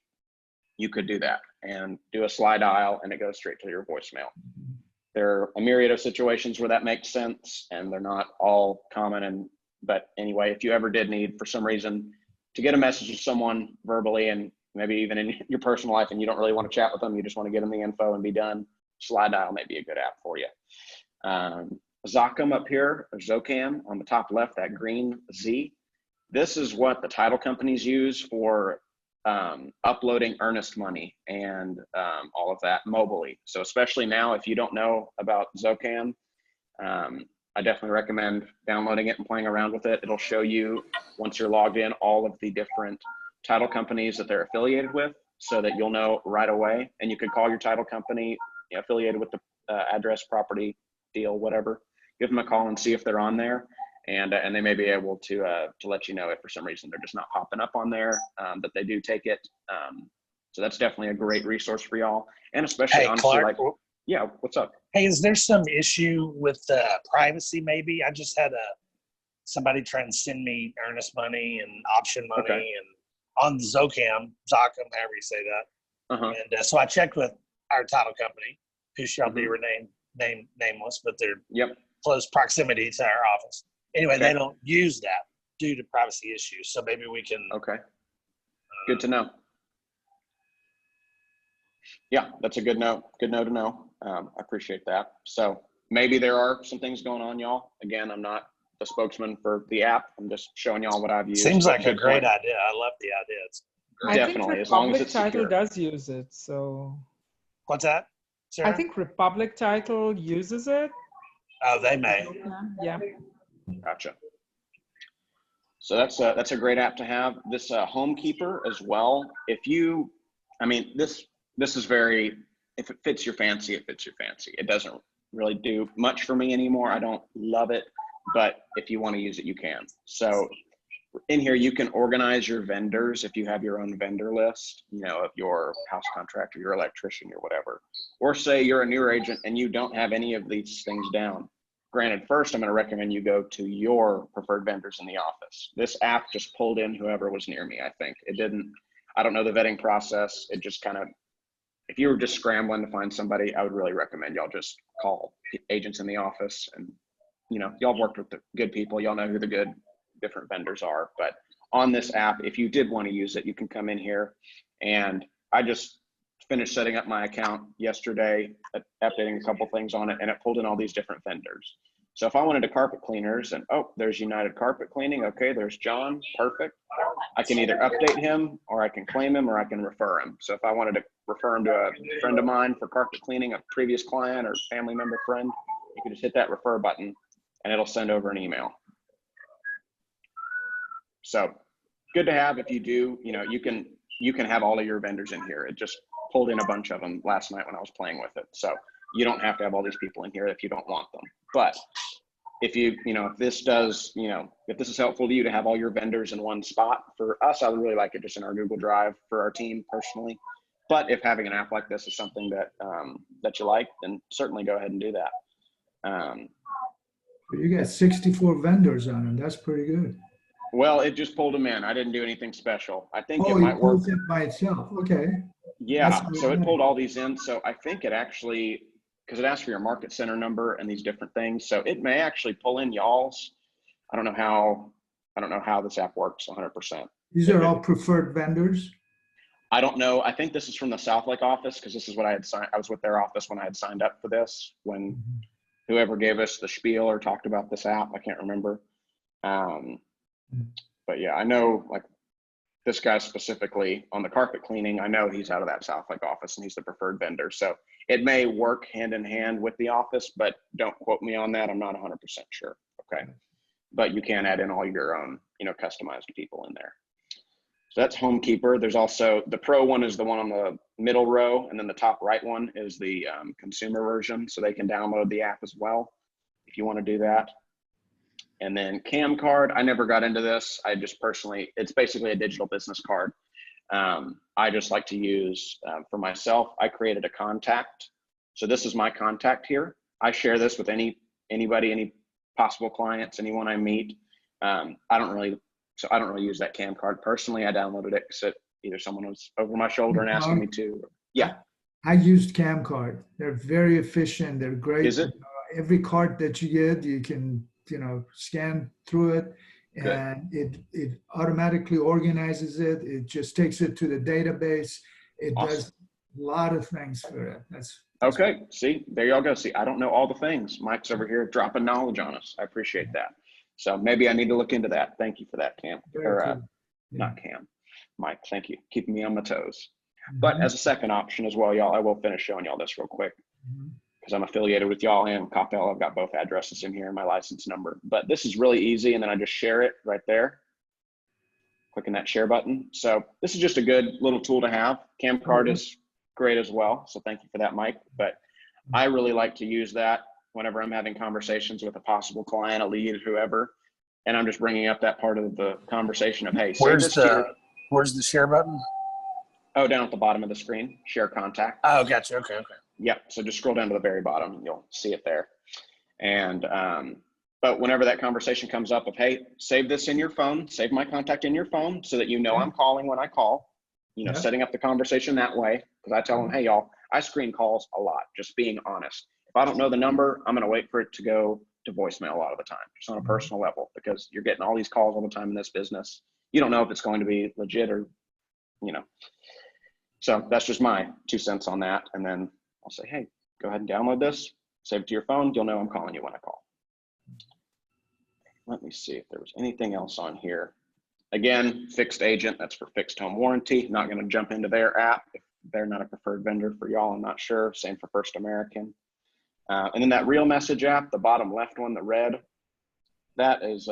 you could do that and do a slide dial and it goes straight to your voicemail. There are a myriad of situations where that makes sense and they're not all common. But anyway, if you ever did need for some reason to get a message to someone verbally and maybe even in your personal life and you don't really want to chat with them, you just want to get them the info and be done, slide dial may be a good app for you. Zocam up here, or Zocam on the top left, that green Z. This is what the title companies use for uploading earnest money and all of that mobily. So especially now, if you don't know about Zocam, I definitely recommend downloading it and playing around with it. It'll show you, once you're logged in, all of the different title companies that they're affiliated with so that you'll know right away. And you can call your title company affiliated with the address, property, deal, whatever. Give them a call and see if they're on there. And they may be able to let you know if for some reason they're just not popping up on there, but they do take it. So that's definitely a great resource for y'all. And especially honestly, Clark, yeah, what's up? Hey, is there some issue with privacy maybe? I just had somebody trying to send me earnest money and option money and on Zocam, however you say that. And so I checked with our title company, who shall be nameless, but they're close proximity to our office. Anyway, they don't use that due to privacy issues. So maybe we can. Okay. Good to know. Yeah, that's a good note. Good note to know. I appreciate that. So maybe there are some things going on, y'all. Again, I'm not the spokesman for the app. I'm just showing y'all what I've used. Seems like a great idea. I love the idea. It's great. Definitely, as long as it's Title secure. does use it. So. What's that, Sarah? I think Republic Title uses it. Oh, they may. Yeah. Gotcha. So that's a great app to have. This Homekeeper as well. If you, I mean, this is very, if it fits your fancy, it fits your fancy. It doesn't really do much for me anymore. I don't love it, but if you want to use it, you can. So in here, you can organize your vendors if you have your own vendor list, of your house contractor, your electrician, or whatever. Or say you're a newer agent and you don't have any of these things down. Granted, first, I'm going to recommend you go to your preferred vendors in the office. This app just pulled in whoever was near me, I think. It didn't, I don't know the vetting process. It just kind of, if you were just scrambling to find somebody, I would really recommend y'all just call agents in the office. And, you know, y'all have worked with the good people. Y'all know who the good different vendors are. But on this app, if you did want to use it, you can come in here. And I just finished setting up my account yesterday, updating a couple things on it, and it pulled in all these different vendors. So if I wanted to carpet cleaners, and oh, there's United Carpet Cleaning. Okay, there's John, perfect. I can either update him, or I can claim him, or I can refer him. So if I wanted to refer him to a friend of mine for carpet cleaning, a previous client or family member friend, you can just hit that refer button and it'll send over an email. So good to have. If you do, you know, you can have all of your vendors in here. It just pulled in a bunch of them last night when I was playing with it. So you don't have to have all these people in here if you don't want them. But if you know, if this does, you know, if this is helpful to you to have all your vendors in one spot, for us, I would really like it just in our Google Drive for our team personally. But if having an app like this is something that that you like, then certainly go ahead and do that. You got 64 vendors on them. That's pretty good. Well, it just pulled them in. I didn't do anything special. I think Oh, it might work. pulls it by itself. Okay. Yeah, That's so it good. pulled all these in. So I think it actually, because it asks for your market center number and these different things. So it may actually pull in y'all's. I don't know how this app works 100%. These are all preferred vendors. I don't know. I think this is from the Southlake office, because this is what I had signed. I was with their office when I had signed up for this, when whoever gave us the spiel or talked about this app, I can't remember. But yeah, I know, like, this guy specifically on the carpet cleaning, I know he's out of that Southlake office and he's the preferred vendor. So it may work hand in hand with the office, but don't quote me on that. I'm not 100% sure. Okay. But you can add in all your own, you know, customized people in there. So that's Homekeeper. There's also the Pro one is the one on the middle row, and then the top right one is the consumer version. So they can download the app as well if you want to do that. And then CamCard, I never got into this. I just personally, it's basically a digital business card. I just like to use for myself. I created a contact. So this is my contact here. I share this with anybody, any possible clients, anyone I meet. I don't really use that CamCard personally. I downloaded it because either someone was over my shoulder and asking me to. Yeah. I used CamCard. They're very efficient. They're great. Is it? Every card that you get, you can, you know, scan through it, and it automatically organizes it. It just takes it to the database. It does a lot of things for it. That's okay. See, there y'all go. See, I don't know all the things. Mike's over here dropping knowledge on us. I appreciate that. So maybe I need to look into that. Thank you for that, Cam. Or not Cam. Mike, thank you. Keeping me on my toes. But as a second option as well, y'all, I will finish showing y'all this real quick, because I'm affiliated with y'all and Coppell. I've got both addresses in here and my license number. But this is really easy, and then I just share it right there, clicking that share button. So this is just a good little tool to have. CamCard is great as well, so thank you for that, Mike. But I really like to use that whenever I'm having conversations with a possible client, a lead, whoever, and I'm just bringing up that part of the conversation of, hey, where's the share button? Oh, down at the bottom of the screen, share contact. Oh, gotcha. Okay. Yep. So just scroll down to the very bottom and you'll see it there. And, but whenever that conversation comes up of, hey, save this in your phone, save my contact in your phone so that you know I'm calling when I call, you know, setting up the conversation that way. Because I tell them, hey, y'all, I screen calls a lot, just being honest. If I don't know the number, I'm going to wait for it to go to voicemail a lot of the time, just on a personal level, because you're getting all these calls all the time in this business. You don't know if it's going to be legit or, you know. So that's just my 2 cents on that. And then I'll say, hey, go ahead and download this, save it to your phone. You'll know I'm calling you when I call. Let me see if there was anything else on here. Again, fixed agent, that's for fixed home warranty. Not going to jump into their app. If they're not a preferred vendor for y'all, I'm not sure. Same for First American. And then that real message app, the bottom left one, the red, that is,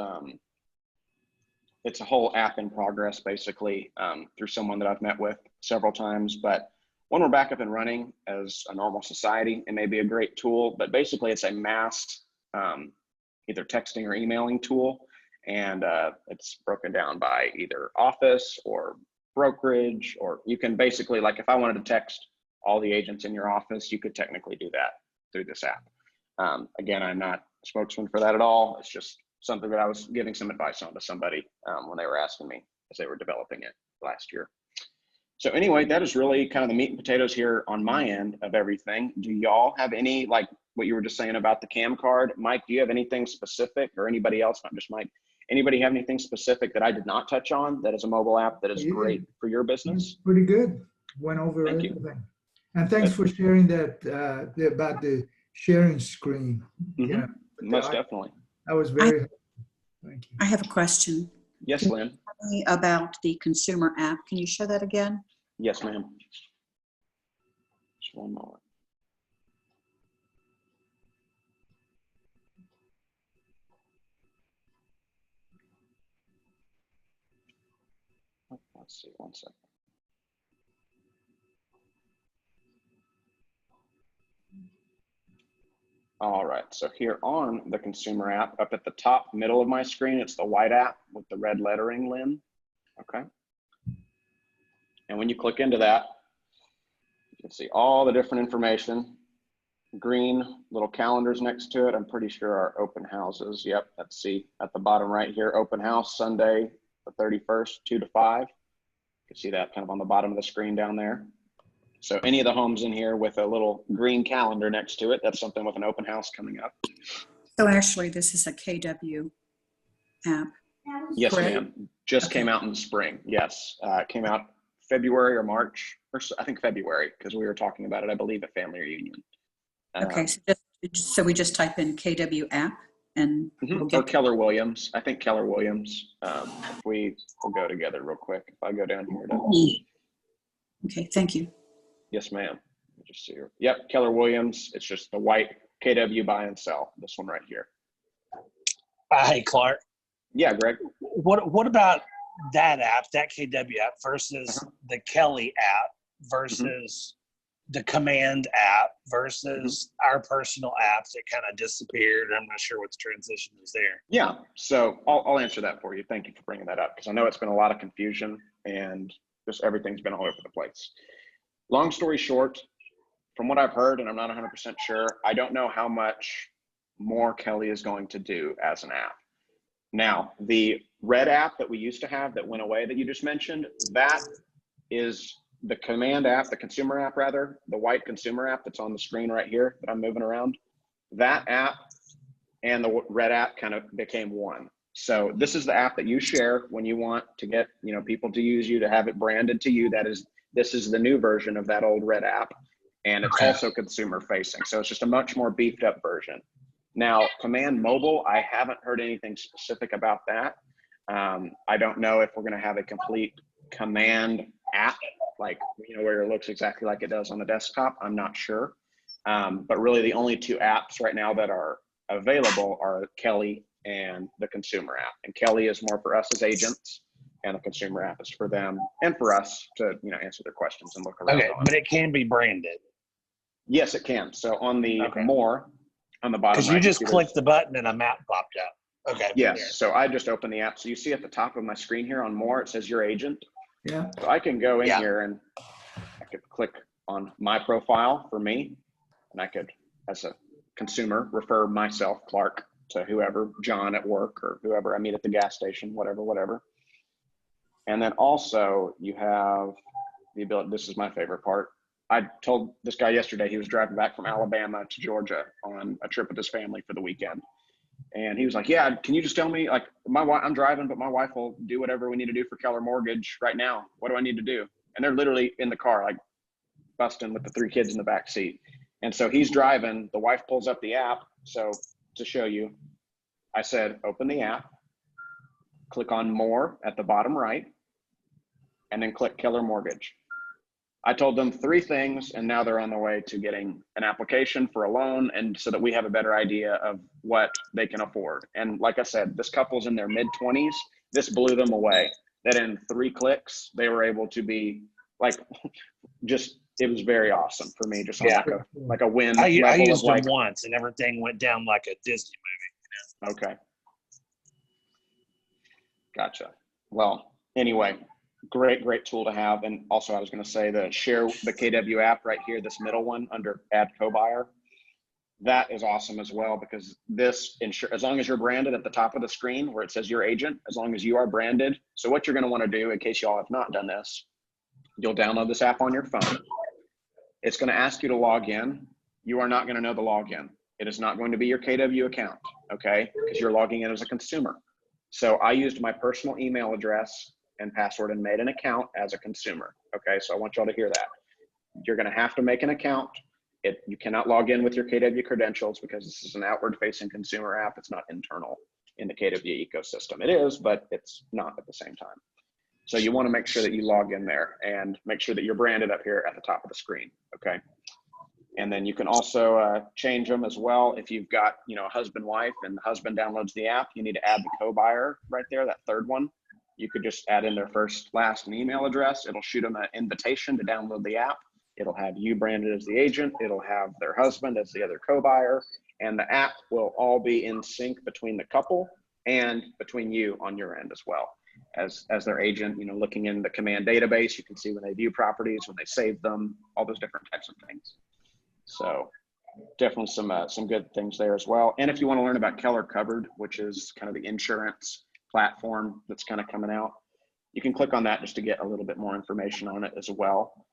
it's a whole app in progress, basically, through someone that I've met with several times. But when we're back up and running as a normal society, it may be a great tool, but basically it's a mass either texting or emailing tool. And it's broken down by either office or brokerage, or you can basically, like, if I wanted to text all the agents in your office, you could technically do that through this app. Again, I'm not spokesman for that at all. It's just something that I was giving some advice on to somebody when they were asking me as they were developing it last year. So anyway, that is really kind of the meat and potatoes here on my end of everything. Do y'all have any, like what you were just saying about the CamCard? Mike, do you have anything specific, or anybody else, not just Mike, anybody have anything specific that I did not touch on that is a mobile app that is great for your business? Pretty good. Went over Thank you. everything. And thanks for sharing that about the sharing screen. Yeah, Most definitely. that was very helpful. Thank you. I have a question. Yes, Lynn. Tell me about the consumer app. Can you show that again? Yes, ma'am. Just one moment. Let's see, one second. All right, so here on the consumer app, up at the top middle of my screen, it's the white app with the red lettering, Lynn. Okay. And when you click into that, you can see all the different information. Green little calendars next to it. I'm pretty sure are open houses. Yep, let's see at the bottom right here, open house Sunday, the 31st, 2 to 5. You can see that kind of on the bottom of the screen down there. So any of the homes in here with a little green calendar next to it, that's something with an open house coming up. So actually, this is a KW app. Yes, Correct. ma'am. Just came out in the spring. Yes, it came out February or March, or I think February, because we were talking about it, I believe, at Family Reunion. Okay, so we just type in KW app and we'll Or get Keller Williams. I think Keller Williams. If we'll go together real quick. If I go down here to, Okay, thank you. yes, ma'am. Let me just see here. Yep, Keller Williams. It's just the white KW buy and sell. This one right here. Hey, Clark. Yeah, Greg. What about that app, that KW app, versus the Kelly app, versus the Command app, versus our personal apps that kind of disappeared? I'm not sure what the transition is there. Yeah, so I'll answer that for you. Thank you for bringing that up, because I know it's been a lot of confusion and just everything's been all over the place. Long story short, from what I've heard, and I'm not 100% sure, I don't know how much more Kelly is going to do as an app. Now, the red app that we used to have that went away that you just mentioned, that is the Command app, the consumer app rather, the white consumer app that's on the screen right here that I'm moving around. That app and the red app kind of became one. So this is the app that you share when you want to get, you know, people to use you, to have it branded to you. This is the new version of that old red app, and it's also consumer facing. So it's just a much more beefed up version. Now, Command Mobile, I haven't heard anything specific about that. I don't know if we're going to have a complete Command app, like, you know, where it looks exactly like it does on the desktop. I'm not sure. But really the only two apps right now that are available are Kelly and the consumer app. And Kelly is more for us as agents, and the consumer app is for them and for us to, you know, answer their questions and look around. Okay, but it can be branded. Yes, it can. So on the more, on the bottom Because right, you just see clicked the button and a map popped up. Okay. Yes. So I just opened the app. So you see at the top of my screen here on more, it says your agent. Yeah. So I can go in here and I could click on my profile for me, and I could, as a consumer, refer myself, Clark, to whoever, John at work or whoever I meet at the gas station, whatever. And then also you have the ability, this is my favorite part. I told this guy yesterday, he was driving back from Alabama to Georgia on a trip with his family for the weekend. And he was like, yeah, can you just tell me, like, I'm driving, but my wife will do whatever we need to do for Keller Mortgage right now. What do I need to do? And they're literally in the car, like busting with the 3 kids in the back seat. And so he's driving, the wife pulls up the app. So to show you, I said, open the app, click on more at the bottom right, and then click Keller Mortgage. I told them 3 things, and now they're on their way to getting an application for a loan, and so that we have a better idea of what they can afford. And like I said, this couple's in their mid-20s. This blew them away. That in 3 clicks, they were able to be like, just, it was very awesome for me, just on like a win I level used of like, them once, and everything went down like a Disney movie. okay. Gotcha. Well, anyway, great tool to have. And also I was going to say, the share the KW app right here, this middle one under add co-buyer, that is awesome as well, because this as long as you're branded at the top of the screen where it says your agent, as long as you are branded. So what you're going to want to do, in case y'all have not done this, you'll download this app on your phone. It's going to ask you to log in. You are not going to know the login. It is not going to be your KW account, okay? Because you're logging in as a consumer. So I used my personal email address and password and made an account as a consumer, okay? So I want y'all to hear that. You're going to have to make an account. You cannot log in with your KW credentials because this is an outward-facing consumer app. It's not internal in the KW ecosystem. It is, but it's not at the same time. So you want to make sure that you log in there and make sure that you're branded up here at the top of the screen, okay? And then you can also change them as well. If you've got, a husband, wife, and the husband downloads the app, you need to add the co-buyer right there, that third one. You could just add in their first, last, and email address. It'll shoot them an invitation to download the app. It'll have you branded as the agent. It'll have their husband as the other co-buyer. And the app will all be in sync between the couple and between you on your end as well. As their agent, looking in the command database, you can see when they view properties, when they save them, all those different types of things. So definitely some good things there as well. And if you want to learn about Keller Covered, which is kind of the insurance platform that's kind of coming out, you can click on that just to get a little bit more information on it as well.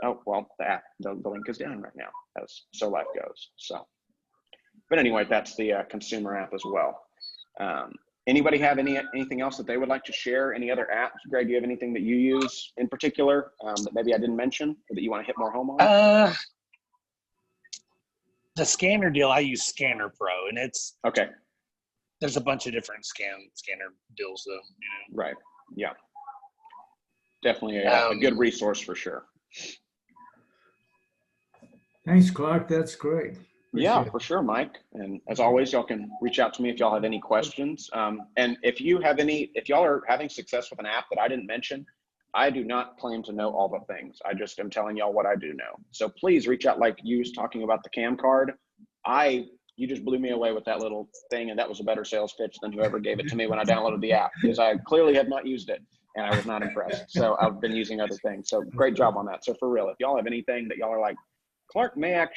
Oh, well, the link is down right now, as So Life goes. So, but anyway, that's the consumer app as well. Anybody have anything else that they would like to share? Any other apps? Greg, do you have anything that you use in particular that maybe I didn't mention or that you want to hit more home on? The scanner deal, I use Scanner Pro, and it's okay. There's a bunch of different scanner deals though. Right. Yeah. Definitely a good resource for sure. Thanks, Clark. That's great. Yeah, for sure, Mike. And as always, y'all can reach out to me if y'all have any questions. And if y'all are having success with an app that I didn't mention, I do not claim to know all the things. I just am telling y'all what I do know. So please reach out, like you was talking about the CamCard. You just blew me away with that little thing, and that was a better sales pitch than whoever gave it to me when I downloaded the app, because I clearly had not used it and I was not impressed. So I've been using other things. So great job on that. So for real, if y'all have anything that y'all are like, Clark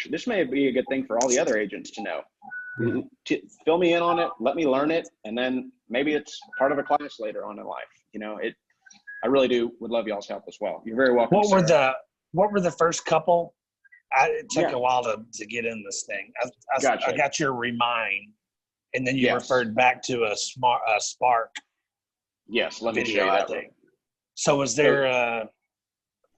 this may be a good thing for all the other agents to know. Fill me in on it, let me learn it, and then maybe it's part of a class later on in life. I really would love y'all's help as well. You're very welcome. What were the first couple? It took a while to get in this thing. I got your Remind, and then you referred back to a Spark. Yes, let me video, show you that. I think. So was there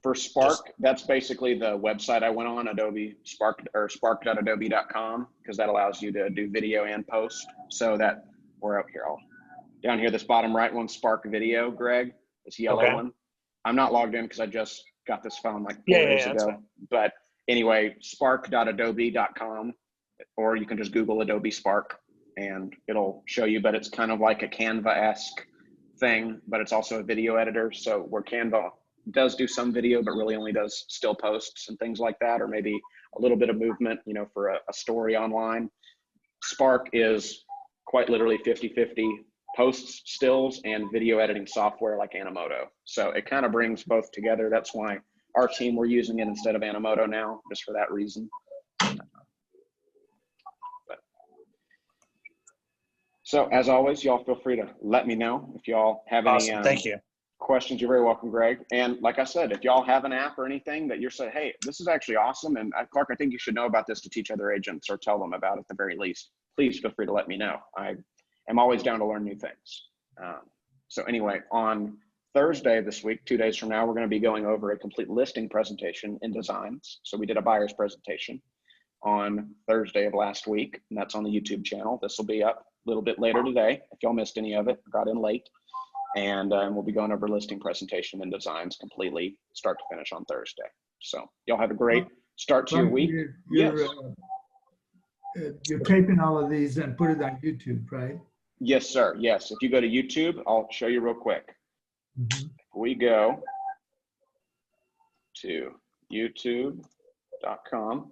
for Spark? That's basically the website I went on, Adobe Spark or spark.adobe.com, because that allows you to do video and post. So that we're up here, down here, this bottom right one, Spark Video, Greg, this yellow one. I'm not logged in because I just got this phone like 4 days ago. But anyway, spark.adobe.com, or you can just Google Adobe Spark and it'll show you, but it's kind of like a Canva-esque thing, but it's also a video editor. So where Canva does do some video, but really only does still posts and things like that, or maybe a little bit of movement, for a story online. Spark is quite literally 50-50 posts, stills, and video editing software like Animoto. So it kind of brings both together. That's why our team, we're using it instead of Animoto now, just for that reason. So as always, y'all feel free to let me know if y'all have any Thank you. questions. You're very welcome, Greg. And like I said, if y'all have an app or anything that you're saying, hey, this is actually awesome, and Clark, I think you should know about this to teach other agents or tell them about it at the very least, please feel free to let me know. I am always down to learn new things. So anyway, on Thursday this week, 2 days from now, we're going to be going over a complete listing presentation in Designs. So we did a buyer's presentation on Thursday of last week, and that's on the YouTube channel. This will be up a little bit later today if y'all missed any of it, got in late. And we'll be going over listing presentation and Designs completely, start to finish, on Thursday. So y'all have a great start to your week. You're taping all of these and put it on YouTube, right? Yes, sir. Yes. If you go to YouTube, I'll show you real quick. Mm-hmm. We go to youtube.com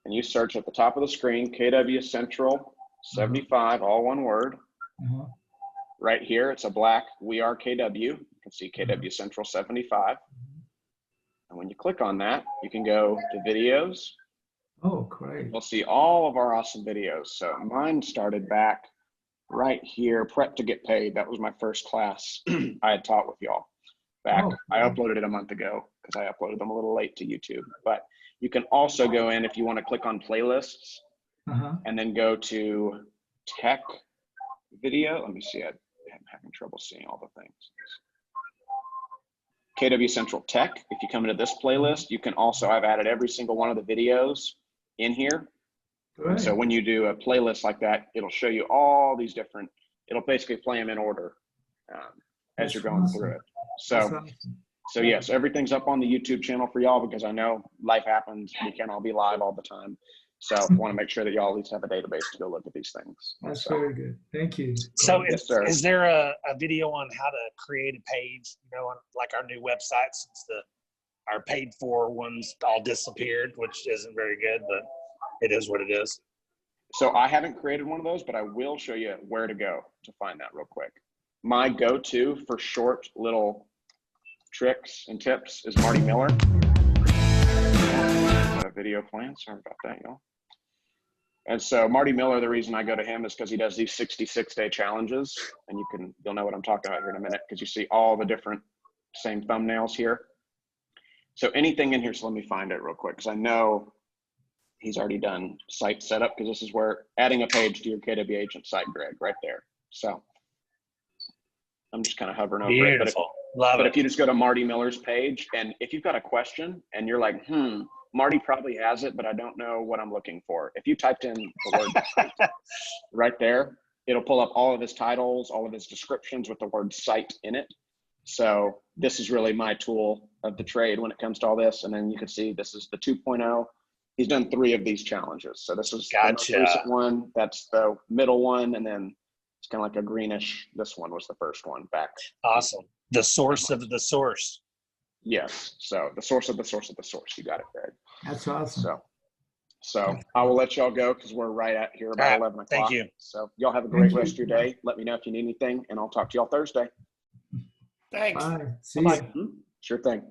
and you search at the top of the screen, KW Central 75, all one word. Right here, it's a black We Are KW. You can see KW Central 75. And when you click on that, you can go to videos, Oh, great. You'll see all of our awesome videos. So mine started back right here, Prep to Get Paid. That was my first class I had taught with y'all back. Oh, I cool. uploaded it a month ago because I uploaded them a little late to YouTube. But you can also go in if you want to click on playlists Uh-huh. and then go to tech video. Let me see. I'm having trouble seeing all the things. KW Central Tech. If you come into this playlist, you can also, I've added every single one of the videos in here. And Great. so when you do a playlist like that, it'll show you all these different, it'll basically play them in order as That's you're going awesome. through it. That's So, awesome. so yes, everything's up on the YouTube channel for y'all because I know life happens. We can't all be live all the time. So I want to make sure that y'all at least have a database to go look at these things. That's So, very good. Thank you. So Yes, sir. is there a video on how to create a page, on like our new website, since our paid for ones all disappeared, which isn't very good, but it is what it is. so I haven't created one of those, but I will show you where to go to find that real quick. My go-to for short little tricks and tips is Marty Miller. Got a video playing, sorry about that, y'all. And so Marty Miller, the reason I go to him is because he does these 66-day challenges, and you'll know what I'm talking about here in a minute because you see all the different same thumbnails here. So anything in here, so let me find it real quick because I know he's already done site setup because this is where adding a page to your KW agent site, Greg, right there. So I'm just kind of hovering over it. Beautiful. Love But it. if you just go to Marty Miller's page, and if you've got a question and you're like, Marty probably has it, but I don't know what I'm looking for. If you typed in the word site right there, it'll pull up all of his titles, all of his descriptions with the word site in it. So this is really my tool of the trade when it comes to all this. And then you can see this is the 2.0. He's done 3 of these challenges. So this is the most Gotcha. recent one. That's the middle one. And then it's kind of like a greenish. This one was the first one back. Awesome. The source of the source. Yes. So the source of the source of the source. You got it, Greg. That's awesome. So I will let y'all go because we're right at here about All right. 11 o'clock. Thank you. So y'all have a great Thank rest of you. your day. Let me know if you need anything, and I'll talk to y'all Thursday. Thanks. Bye. See Bye-bye. you. Sure thing.